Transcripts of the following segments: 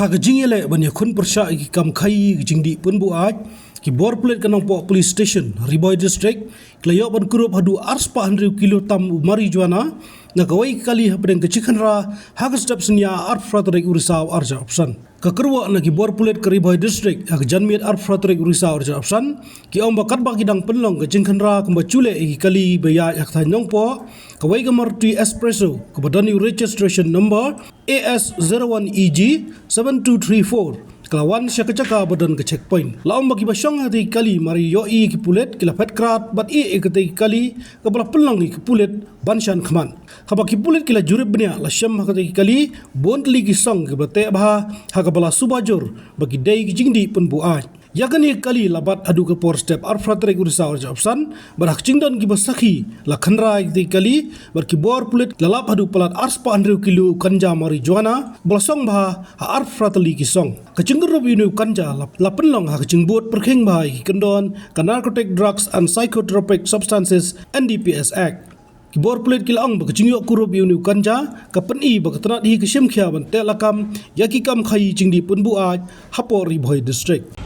Haga jingele banya kun persya ki Nongkhaïi jingdi pun buat ki bor Pulit kanang po police station Bhoi district klayo ban Kurup hadu ars 400 kilo tam marijuana na kawai kali hapdeng kecikhanra haga step senya art fratrek urisau arja option ka Kyrwoh na ki bor Pulit ke Bhoi district haga janmiat art fratrek urisau arja option ki omba katba kidang penlong kecikhanra kamba chule ki kali baya yak tha nyongpo kawai gamar tu espresso kabadani registration number AS01EG 7234 kelawan syakacaka badan ke checkpoint laom bagi basyong hati kali mari yoi ki Pulit kila Phet Krad bat kati kali kabala pelang ki Pulit banshan khaman khaba ki Pulit kila jurib benya la syam hati kali bontli ki song ke bate bah hakabala subajur bagi dai ki jingdi pun buat yakani kali labat adu ke por step arfratrek urisau jobsan barak cingdon ki basakhi la khanra ki kali bar ki bor Pulit lalap adu palat ars 400 kilo kanja marijuana bolsong bah arfratli ki song kacinggur inu kanja la penlong ha kacingbuat perkheng bai ki kendon ka narcotic drugs and psychotropic substances NDPS Act ki bor Pulit kilang ba kacingyo Kurup inu kanja ka peni ba katnat hi kishim khia ban te lakam yaki Nongkhaïi jingdi pun buat hapor Bhoi district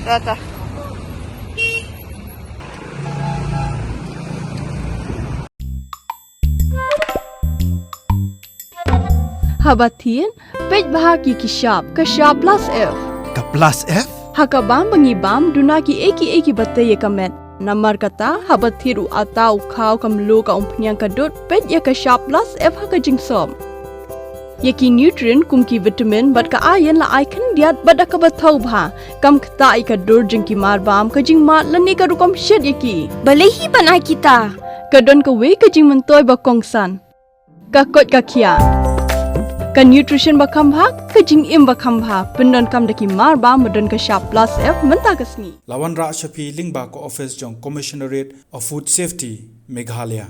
Rata. Habatin, pej bahagi kishap, kashap plus F. Ka plus F? Hakabam bangibam dunaki eki batay kamet. Namar kata habathiru atau kau kamlu ka umpnyang kadut pej ya kashap plus F hakajing som. Yaki nutrient kumki vitamin bat ka iron la icon diat bat ka bathau bha kam khta ka dur jingki mar bam ka jing mat lani ka rukom shed yaki Balehi banai kita. ka don ka we ka jing mentoy ba kongsan ka kot ka khia ka nutrition ba kham bha ka jing im ba kham bha pendon kam daki mar bam don ka sharp plus F menta kasni Lawan Ra Shafi Lingba ko office jong Commissionerate of Food Safety Meghalaya